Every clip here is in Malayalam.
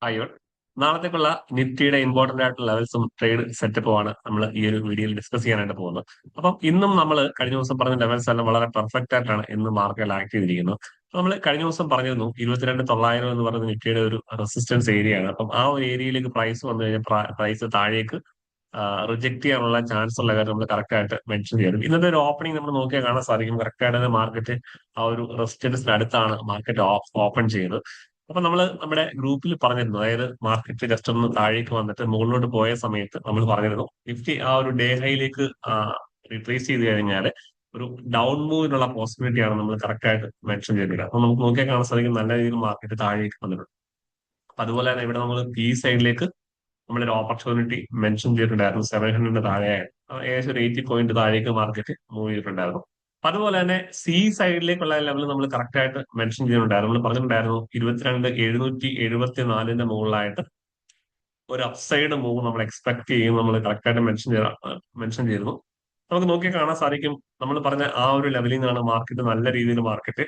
ആയിവൺ നാളത്തേക്കുള്ള നിഫ്റ്റിയുടെ ഇമ്പോർട്ടന്റ് ആയിട്ടുള്ള ലെവൽസും ട്രേഡ് സെറ്റപ്പുമാണ് നമ്മൾ ഈ ഒരു വീഡിയോയിൽ ഡിസ്കസ് ചെയ്യാനായിട്ട് പോകുന്നത്. അപ്പം ഇന്നും നമ്മൾ കഴിഞ്ഞ ദിവസം പറഞ്ഞ ലെവൽസ് എല്ലാം വളരെ പെർഫെക്റ്റ് ആയിട്ടാണ് ഇന്ന് മാർക്കറ്റിൽ ആക്ട് ചെയ്തിരിക്കുന്നത്. നമ്മൾ കഴിഞ്ഞ ദിവസം പറഞ്ഞിരുന്നു 22,900 എന്ന് പറയുന്ന നിഫ്റ്റിയുടെ ഒരു റെസിസ്റ്റൻസ് ഏരിയയാണ്. അപ്പം ആ ഒരു ഏരിയയിലേക്ക് പ്രൈസ് വന്നു കഴിഞ്ഞാൽ പ്രൈസ് താഴേക്ക് റിജക്ട് ചെയ്യാനുള്ള ചാൻസ് ഉള്ള കാര്യം നമ്മൾ കറക്റ്റ് ആയിട്ട് മെൻഷൻ ചെയ്യണം. ഇന്നത്തെ ഒരു ഓപ്പണിംഗ് നമ്മൾ നോക്കിയാൽ കാണാൻ സാധിക്കും. കറക്റ്റ് ആയിട്ട് മാർക്കറ്റ് ആ ഒരു റെസിസ്റ്റൻസിന് അടുത്താണ് മാർക്കറ്റ് ഓപ്പൺ ചെയ്യുന്നത്. അപ്പൊ നമ്മൾ നമ്മുടെ ഗ്രൂപ്പിൽ പറഞ്ഞിരുന്നു, അതായത് മാർക്കറ്റ് ജസ്റ്റ് ഒന്ന് താഴേക്ക് വന്നിട്ട് മുകളിലോട്ട് പോയ സമയത്ത് നമ്മൾ പറഞ്ഞിരുന്നു നിഫ്റ്റി ആ ഒരു ഡേ ഹൈയിലേക്ക് റീട്രേസ് ചെയ്ത് കഴിഞ്ഞാൽ ഒരു ഡൗൺ മൂവിനുള്ള പോസിബിലിറ്റിയാണ് നമ്മൾ കറക്റ്റ് ആയിട്ട് മെൻഷൻ ചെയ്തിട്ടുള്ളത്. അപ്പൊ നമുക്ക് നോക്കിയാൽ കാണാൻ സാധിക്കും നല്ല രീതിയിൽ മാർക്കറ്റ് താഴേക്ക് വന്നിട്ടുണ്ട്. അപ്പൊ അതുപോലെ തന്നെ ഇവിടെ നമ്മൾ ഈ സൈഡിലേക്ക് നമ്മളൊരു ഓപ്പർച്യൂണിറ്റി മെൻഷൻ ചെയ്തിട്ടുണ്ടായിരുന്നു. 700 താഴെ ഏകദേശം ഒരു 80 പോയിന്റ് താഴേക്ക് മാർക്കറ്റ് മൂവ് ചെയ്തിട്ടുണ്ടായിരുന്നു. അപ്പൊ അതുപോലെ തന്നെ സി സൈഡിലേക്കുള്ള ലെവൽ നമ്മൾ കറക്റ്റ് ആയിട്ട് മെൻഷൻ ചെയ്തിട്ടുണ്ടായിരുന്നു. നമ്മൾ പറഞ്ഞിട്ടുണ്ടായിരുന്നു 22,774 മുകളിലായിട്ട് ഒരു അപ്സൈഡ് മൂവ് നമ്മൾ എക്സ്പെക്ട് ചെയ്യും. നമ്മൾ കറക്റ്റ് ആയിട്ട് മെൻഷൻ ചെയ്തിരുന്നു. നമുക്ക് നോക്കി കാണാൻ സാധിക്കും നമ്മൾ പറഞ്ഞ ആ ഒരു ലെവലിൽ നിന്നാണ് മാർക്കറ്റ് നല്ല രീതിയിൽ മാർക്കറ്റ്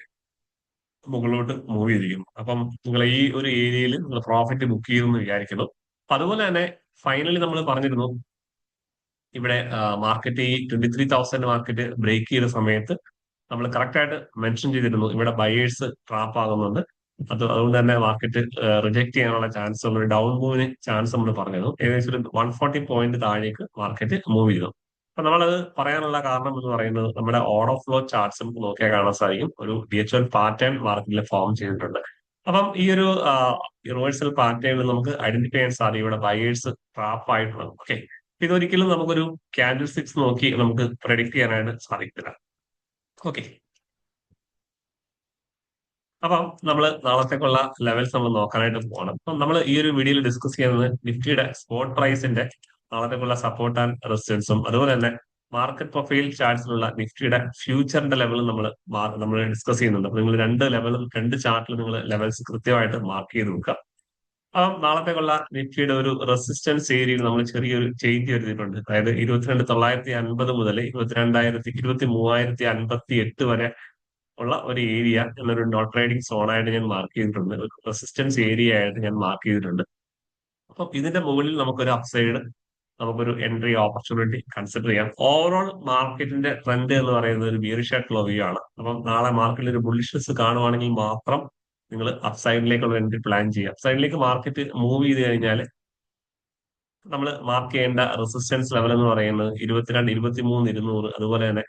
മുകളിലോട്ട് മൂവ് ചെയ്തിരിക്കുന്നു. അപ്പം നിങ്ങൾ ഈ ഒരു ഏരിയയിൽ നിങ്ങൾ പ്രോഫിറ്റ് ബുക്ക് ചെയ്തെന്ന് വിചാരിക്കുന്നു. അപ്പൊ അതുപോലെ തന്നെ ഫൈനലി നമ്മൾ പറഞ്ഞിരുന്നു ഇവിടെ മാർക്കറ്റ് ഈ 23,000 മാർക്കറ്റ് ബ്രേക്ക് ചെയ്ത സമയത്ത് നമ്മൾ കറക്റ്റ് ആയിട്ട് മെൻഷൻ ചെയ്തിരുന്നു ഇവിടെ ബയേഴ്സ് ട്രാപ്പ് ആകുന്നുണ്ട്. അതുകൊണ്ട് തന്നെ മാർക്കറ്റ് റിജക്ട് ചെയ്യാനുള്ള ചാൻസ് ഉള്ള ഒരു ഡൗൺ മൂവിന് ചാൻസ് നമ്മൾ പറഞ്ഞിരുന്നു. ഏകദേശം ഒരു 140 പോയിന്റ് താഴേക്ക് മാർക്കറ്റ് മൂവ് ചെയ്തു. അപ്പൊ നമ്മളത് പറയാനുള്ള കാരണം എന്ന് പറയുന്നത് നമ്മുടെ ഓർഡർ ഫ്ലോ ചാർട്ട്സും നോക്കിയാൽ കാണാൻ സാധിക്കും ഒരു DHL പാറ്റേൺ മാർക്കറ്റിൽ ഫോം ചെയ്തിട്ടുണ്ട്. അപ്പം ഈ ഒരു റിവേഴ്സൽ പാറ്റേണിൽ നമുക്ക് ഐഡന്റിഫൈ ചെയ്യാൻ സാധിക്കും ഇവിടെ ബയേഴ്സ് ട്രാപ്പ് ആയിട്ടുള്ളത്. ഓക്കെ, ഇതൊരിക്കലും നമുക്കൊരു ക്യാൻഡിൽ സ്റ്റിക്സ് നോക്കി നമുക്ക് പ്രഡിക്ട് ചെയ്യാനായിട്ട് സാധിക്കില്ല. ഓക്കെ, അപ്പം നമ്മൾ നാളത്തേക്കുള്ള ലെവൽസ് നമ്മൾ നോക്കാനായിട്ട് പോകണം. അപ്പം നമ്മൾ ഈ ഒരു വീഡിയോയിൽ ഡിസ്കസ് ചെയ്യുന്നത് നിഫ്റ്റിയുടെ സ്പോട്ട് പ്രൈസിന്റെ നാളത്തേക്കുള്ള സപ്പോർട്ട് ആൻഡ് റെസിസ്റ്റൻസും അതുപോലെ തന്നെ മാർക്കറ്റ് പ്രൊഫൈൽ ചാർട്ട്സിലുള്ള നിഫ്റ്റിയുടെ ഫ്യൂച്ചറിന്റെ ലെവലും നമ്മൾ ഡിസ്കസ് ചെയ്യുന്നുണ്ട്. അപ്പൊ നിങ്ങൾ രണ്ട് ചാർട്ടിൽ നിങ്ങൾ ലെവൽസ് കൃത്യമായിട്ട് മാർക്ക് ചെയ്ത് വെക്കുക. അപ്പം നാളത്തേക്കുള്ള നിഫ്റ്റിയുടെ ഒരു റെസിസ്റ്റൻസ് ഏരിയയിൽ നമ്മൾ ചെറിയൊരു ചേഞ്ച് വരുത്തിയിട്ടുണ്ട്. അതായത് 22,950 മുതൽ 23,058 വരെ ഉള്ള ഒരു ഏരിയ എന്നൊരു നോട്ട് ട്രേഡിംഗ് സോണായിട്ട് ഞാൻ മാർക്ക് ചെയ്തിട്ടുണ്ട്. ഒരു റെസിസ്റ്റൻസ് ഏരിയ ആയിട്ട് ഞാൻ മാർക്ക് ചെയ്തിട്ടുണ്ട്. അപ്പം ഇതിന്റെ മുകളിൽ നമുക്കൊരു അപ്സൈഡ് നമുക്കൊരു എൻട്രി ഓപ്പർച്യൂണിറ്റി കൺസിഡർ ചെയ്യാം. ഓവറോൾ മാർക്കറ്റിന്റെ ട്രെൻഡ് എന്ന് പറയുന്നത് ഒരു ബിയറിഷ് ആയിട്ടുള്ള വ്യൂ ആണ്. അപ്പം നാളെ മാർക്കറ്റിൽ ഒരു ബുള്ളിഷ്നെസ് കാണുവാണെങ്കിൽ മാത്രം നിങ്ങൾ അപ്സൈഡിലേക്കുള്ള എൻട്രി പ്ലാൻ ചെയ്യുക. അപ്സൈഡിലേക്ക് മാർക്കറ്റ് മൂവ് ചെയ്ത് കഴിഞ്ഞാൽ നമ്മൾ മാർക്ക് ചെയ്യേണ്ട റെസിസ്റ്റൻസ് ലെവൽ എന്ന് പറയുന്നത് 23,200, അതുപോലെ തന്നെ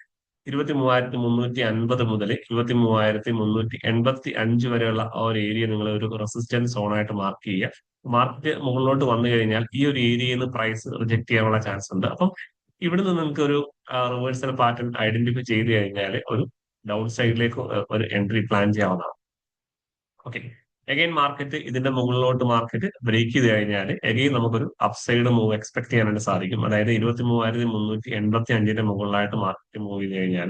23,350 മുതൽ 23,385 വരെയുള്ള ആ ഒരു ഏരിയ നിങ്ങൾ ഒരു റെസിസ്റ്റൻസ് സോണായിട്ട് മാർക്ക് ചെയ്യുക. മാർക്കറ്റ് മുകളിലോട്ട് വന്നു കഴിഞ്ഞാൽ ഈ ഒരു ഏരിയയിൽ നിന്ന് പ്രൈസ് റിജക്ട് ചെയ്യാനുള്ള ചാൻസ് ഉണ്ട്. അപ്പം ഇവിടുന്ന് നിങ്ങൾക്ക് ഒരു റിവേഴ്സൽ പാറ്റേൺ ഐഡന്റിഫൈ ചെയ്ത് കഴിഞ്ഞാൽ ഒരു ഡൗൺ സൈഡിലേക്ക് ഒരു എൻട്രി പ്ലാൻ ചെയ്യാവുന്നതാണ്. ഓക്കെ, അഗൈൻ മാർക്കറ്റ് ഇതിന്റെ മുകളിലോട്ട് മാർക്കറ്റ് ബ്രേക്ക് ചെയ്ത് കഴിഞ്ഞാൽ അഗൈൻ നമുക്കൊരു അപ്സൈഡ് മൂവ് എക്സ്പെക്ട് ചെയ്യാനായിട്ട് സാധിക്കും. അതായത് 23,385 മുകളിലായിട്ട് മാർക്കറ്റ് മൂവ് ചെയ്ത് കഴിഞ്ഞാൽ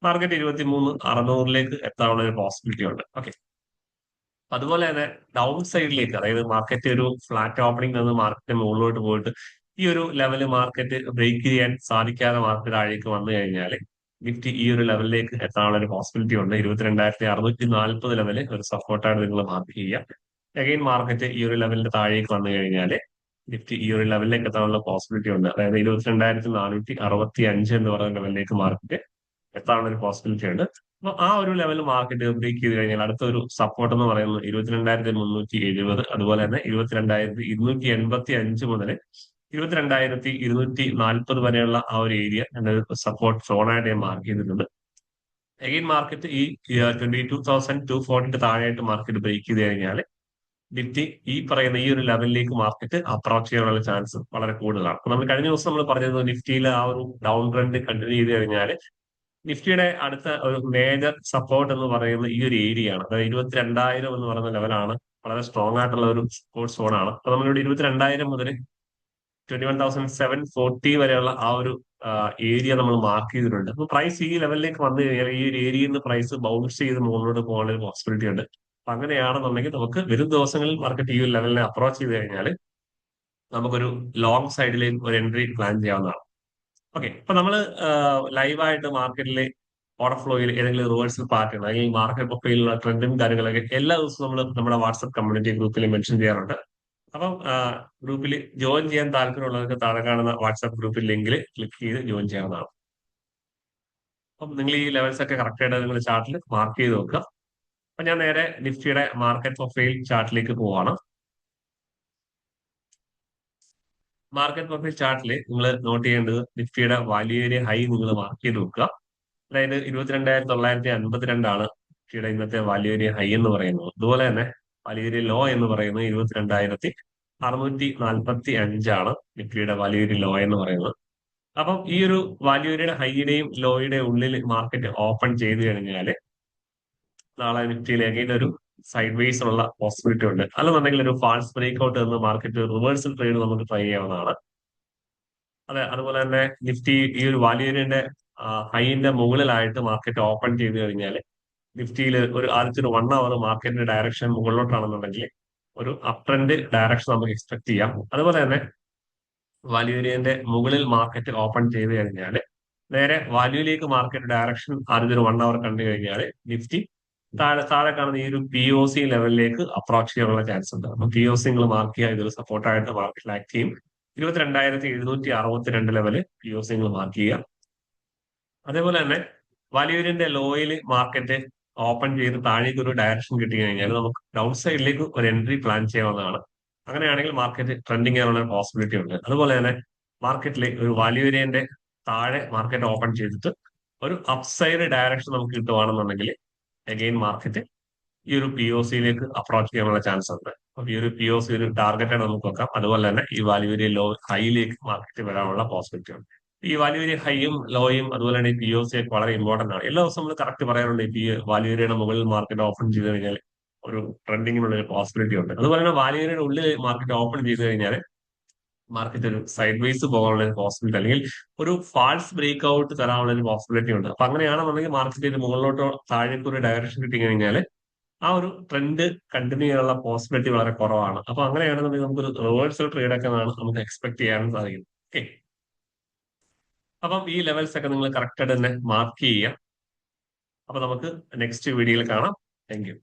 മാർക്കറ്റ് 23,600 എത്താനുള്ള ഒരു പോസിബിലിറ്റി ഉണ്ട്. ഓക്കെ, അതുപോലെ തന്നെ ഡൗൺ സൈഡിലേക്ക്, അതായത് മാർക്കറ്റ് ഒരു ഫ്ലാറ്റ് ഓപ്പണിംഗ് നിന്ന് മാർക്കറ്റ് മുകളിലോട്ട് പോയിട്ട് ഈ ഒരു ലെവല് മാർക്കറ്റ് ബ്രേക്ക് ചെയ്യാൻ സാധിക്കാതെ മാർക്കറ്റ് താഴേക്ക് വന്നു കഴിഞ്ഞാൽ നിഫ്റ്റി ഈ ഒരു ലെവലിലേക്ക് എത്താനുള്ള ഒരു പോസിബിലിറ്റി ഉണ്ട്. 22,640 ലെവല് ഒരു സപ്പോർട്ടായിട്ട് നിങ്ങൾ മാർക്ക് ചെയ്യുക. അഗൈൻ മാർക്കറ്റ് ഈ ഒരു ലെവലിന്റെ താഴേക്ക് വന്നു കഴിഞ്ഞാൽ നിഫ്റ്റി ഈ ഒരു ലെവലിലേക്ക് എത്താനുള്ള പോസിബിലിറ്റി ഉണ്ട്. അതായത് 22,465 എന്ന് പറയുന്ന ലെവലിലേക്ക് മാർക്കറ്റ് എത്താനുള്ള ഒരു പോസിബിലിറ്റി ഉണ്ട്. അപ്പൊ ആ ഒരു ലെവൽ മാർക്കറ്റ് ബ്രേക്ക് ചെയ്ത് കഴിഞ്ഞാൽ അടുത്ത ഒരു സപ്പോർട്ട് എന്ന് പറയുന്നത് 22,370, അതുപോലെ തന്നെ 22,285 മുതൽ 22,240 വരെയുള്ള ആ ഒരു ഏരിയ എന്നൊരു സപ്പോർട്ട് സോണായിട്ട് ഞാൻ മാർക്ക് ചെയ്തിട്ടുണ്ട്. അഗൈൻ മാർക്കറ്റ് ഈ 22,240 താഴെയായിട്ട് മാർക്കറ്റ് ബ്രേക്ക് ചെയ്ത് കഴിഞ്ഞാൽ നിഫ്റ്റി ഈ പറയുന്ന ഈ ഒരു ലെവലിലേക്ക് മാർക്കറ്റ് അപ്രോച്ച് ചെയ്യാനുള്ള ചാൻസ് വളരെ കൂടുതലാണ്. അപ്പൊ നമ്മൾ കഴിഞ്ഞ ദിവസം നമ്മൾ പറഞ്ഞത് നിഫ്റ്റിയിൽ ആ ഒരു ഡൗൺ ട്രെൻഡ് കണ്ടിന്യൂ ചെയ്ത് കഴിഞ്ഞാൽ നിഫ്റ്റിയുടെ അടുത്ത ഒരു മേജർ സപ്പോർട്ട് എന്ന് പറയുന്നത് ഈ ഒരു ഏരിയ ആണ്. അതായത് 22,000 എന്ന് പറയുന്ന ലെവലാണ് വളരെ സ്ട്രോങ് ആയിട്ടുള്ള ഒരു സപ്പോർട്ട് സോൺ ആണ്. അപ്പൊ നമ്മളിവിടെ 22,000 മുതൽ 21,740 വരെയുള്ള ആ ഒരു ഏരിയ നമ്മൾ മാർക്ക് ചെയ്തിട്ടുണ്ട്. അപ്പൊ പ്രൈസ് ഈ ലെവലിലേക്ക് വന്നു കഴിഞ്ഞാൽ ഈ ഒരു ഏരിയയിൽ നിന്ന് പ്രൈസ് ബൗൺസ് ചെയ്ത് മുകളിലോട്ട് പോകാനുള്ള ഒരു പോസിബിലിറ്റി ഉണ്ട്. അപ്പൊ അങ്ങനെയാണെന്നുണ്ടെങ്കിൽ നമുക്ക് വരും ദിവസങ്ങളിൽ മാർക്കറ്റ് ഈ ഒരു ലെവലിനെ അപ്രോച്ച് ചെയ്ത് കഴിഞ്ഞാൽ നമുക്കൊരു ലോങ് സൈഡിലേക്ക് ഒരു എൻട്രി പ്ലാൻ ചെയ്യാവുന്നതാണ്. ഓക്കെ, അപ്പൊ നമ്മൾ ലൈവായിട്ട് മാർക്കറ്റിലെ ഓർഡർ ഫ്ലോയിൽ ഏതെങ്കിലും റിവേഴ്സൽ പാറ്റേൺ അല്ലെങ്കിൽ മാർക്കറ്റ് പ്രൊഫൈലിലുള്ള ട്രെൻഡും കാര്യങ്ങളൊക്കെ എല്ലാ ദിവസവും നമ്മൾ നമ്മുടെ വാട്സ്ആപ്പ് കമ്മ്യൂണിറ്റി ഗ്രൂപ്പിൽ മെൻഷൻ ചെയ്യാറുണ്ട്. അപ്പം ഗ്രൂപ്പിൽ ജോയിൻ ചെയ്യാൻ താല്പര്യമുള്ളവർക്ക് താഴെ കാണുന്ന വാട്സാപ്പ് ഗ്രൂപ്പിൽ ലിങ്കിൽ ക്ലിക്ക് ചെയ്ത് ജോയിൻ ചെയ്യാവുന്നതാണ്. അപ്പം നിങ്ങൾ ഈ ലെവൽസ് ഒക്കെ കറക്റ്റ് ആയിട്ട് നിങ്ങൾ ചാർട്ടിൽ മാർക്ക് ചെയ്ത് വെക്കുക. അപ്പൊ ഞാൻ നേരെ നിഫ്റ്റിയുടെ മാർക്കറ്റ് പ്രൊഫൈൽ ചാർട്ടിലേക്ക് പോവാണ്. മാർക്കറ്റ് പ്രൊഫൈൽ ചാർട്ടിൽ നിങ്ങൾ നോട്ട് ചെയ്യേണ്ടത് നിഫ്റ്റിയുടെ വാല്യൂ ഏരിയ ഹൈ നിങ്ങൾ മാർക്ക് ചെയ്ത് വെക്കുക. അതായത് 22,952 നിഫ്റ്റിയുടെ ഇന്നത്തെ വാല്യൂ ഏരിയ ഹൈ എന്ന് പറയുന്നത്. അതുപോലെ തന്നെ വാല്യൂ ഏരിയ ലോ എന്ന് പറയുന്നത് 22,645 നിഫ്റ്റിയുടെ വാല്യൂ ഏരിയ ലോ എന്ന് പറയുന്നത്. അപ്പം ഈ ഒരു വാല്യൂ ഏരിയയുടെ ഹൈയുടെയും ലോയുടെയും ഉള്ളിൽ മാർക്കറ്റ് ഓപ്പൺ ചെയ്ത് കഴിഞ്ഞാൽ നാളെ നിഫ്റ്റിയിൽ അഗൈൻ ഒരു സൈഡ് വേസ് ഉള്ള പോസിബിലിറ്റി ഉണ്ട്. അല്ലെന്നുണ്ടെങ്കിൽ ഒരു ഫാൾസ് ബ്രേക്ക് ഔട്ട് എന്ന് മാർക്കറ്റ് റിവേഴ്സൽ ട്രേഡ് നമുക്ക് ട്രൈ ചെയ്യാവുന്നതാണ്. അതെ, അതുപോലെ തന്നെ നിഫ്റ്റി ഈ ഒരു വാല്യൂ ഏരിയയുടെ ഹൈന്റെ മുകളിലായിട്ട് മാർക്കറ്റ് ഓപ്പൺ ചെയ്ത് കഴിഞ്ഞാൽ നിഫ്റ്റിയിൽ ഒരു ആദ്യത്തെ ഒരു 1 അവർ മാർക്കറ്റിന്റെ ഡയറക്ഷൻ മുകളിലോട്ടാണെന്നുണ്ടെങ്കിൽ ഒരു അപ് ട്രെൻഡ് ഡയറക്ഷൻ നമുക്ക് എക്സ്പെക്ട് ചെയ്യാം. അതുപോലെ തന്നെ വാല്യൂ ഏരിയന്റെ മുകളിൽ മാർക്കറ്റ് ഓപ്പൺ ചെയ്ത് കഴിഞ്ഞാൽ നേരെ വാല്യൂയിലേക്ക് മാർക്കറ്റ് ഡയറക്ഷൻ ആദ്യത്തെ ഒരു 1 അവർ കണ്ടു കഴിഞ്ഞാൽ നിഫ്റ്റി താഴെ കാണുന്ന ഈ ഒരു പി ഒ സി ലെവലിലേക്ക് അപ്രോച്ച് ചെയ്യാനുള്ള ചാൻസ് ഉണ്ട്. അപ്പൊ പി ഒ സി നിങ്ങൾ മാർക്ക് ചെയ്യുക, ഇതൊരു സപ്പോർട്ടായിട്ട് മാർക്കറ്റിൽ ആക്ട് ചെയ്യും. 22,762 ലെവല് പി ഒ സി നിങ്ങൾ മാർക്ക് ചെയ്യുക. അതേപോലെ തന്നെ വാല്യൂരിന്റെ ലോയിൽ മാർക്കറ്റ് ഓപ്പൺ ചെയ്ത് താഴേക്ക് ഒരു ഡയറക്ഷൻ കിട്ടി കഴിഞ്ഞാൽ നമുക്ക് ഡൗൺ സൈഡിലേക്ക് ഒരു എൻട്രി പ്ലാൻ ചെയ്യാവുന്നതാണ്. അങ്ങനെയാണെങ്കിൽ മാർക്കറ്റ് ട്രെൻഡിങ് ചെയ്യാനുള്ള പോസിബിലിറ്റി ഉണ്ട്. അതുപോലെ തന്നെ മാർക്കറ്റിൽ ഒരു വാല്യൂരിയന്റെ താഴെ മാർക്കറ്റ് ഓപ്പൺ ചെയ്തിട്ട് ഒരു അപ്സൈഡ് ഡയറക്ഷൻ നമുക്ക് കിട്ടുവാണെന്നുണ്ടെങ്കിൽ അഗെയിൻ മാർക്കറ്റ് ഈ ഒരു പി ഒ സിയിലേക്ക് അപ്രോച്ച് ചെയ്യാനുള്ള ചാൻസ് ഉണ്ട്. അപ്പൊ ഈ ഒരു പി ഒ സി ഒരു ടാർഗറ്റായിട്ട് നമുക്ക് വെക്കാം. അതുപോലെ തന്നെ ഈ വാല്യൂരിയ ലോ ഹൈയിലേക്ക് മാർക്കറ്റ് വരാനുള്ള പോസിബിലിറ്റി ഉണ്ട്. ഈ വാല്യൂരിയ ഹൈയും ലോയും അതുപോലെ തന്നെ ഈ പി ഒ സി ഒക്കെ വളരെ ഇമ്പോർട്ടന്റ് ആണ്. എല്ലാ ദിവസവും നമ്മൾ കറക്റ്റ് പറയാറുണ്ട് ഈ വാല്യൂരിയുടെ മുകളിൽ മാർക്കറ്റ് ഓപ്പൺ ചെയ്ത് കഴിഞ്ഞാൽ ഒരു ട്രെൻഡിങ്ങിനുള്ള ഒരു പോസിബിലിറ്റി ഉണ്ട്. അതുപോലെ തന്നെ വാല്യൂരിയുടെ ഉള്ളിൽ മാർക്കറ്റ് ഓപ്പൺ ചെയ്ത് കഴിഞ്ഞാൽ മാർക്കറ്റ് ഒരു സൈഡ് വേസ് പോകാനുള്ള ഒരു പോസിബിലിറ്റി അല്ലെങ്കിൽ ഒരു ഫാൾസ് ബ്രേക്ക് ഔട്ട് തരാനുള്ള ഒരു പോസിബിലിറ്റി ഉണ്ട്. അപ്പൊ അങ്ങനെയാണെന്നുണ്ടെങ്കിൽ മാർക്കറ്റ് ഇത് മുകളിലോട്ടോ താഴേക്ക് ഒരു ഡയറക്ഷൻ കിട്ടി കഴിഞ്ഞാൽ ആ ഒരു ട്രെൻഡ് കണ്ടിന്യൂ ചെയ്യാനുള്ള പോസിബിലിറ്റി വളരെ കുറവാണ്. അപ്പൊ അങ്ങനെയാണെന്നുണ്ടെങ്കിൽ നമുക്കൊരു റിവേഴ്സൽ ട്രേഡ് ഒക്കെ നമുക്ക് എക്സ്പെക്ട് ചെയ്യാൻ സാധിക്കും. ഓക്കെ, അപ്പം ഈ ലെവൽസ് ഒക്കെ നിങ്ങൾ കറക്റ്റ് ആയിട്ട് തന്നെ മാർക്ക് ചെയ്യുക. അപ്പൊ നമുക്ക് നെക്സ്റ്റ് വീഡിയോയിൽ കാണാം. Thank you.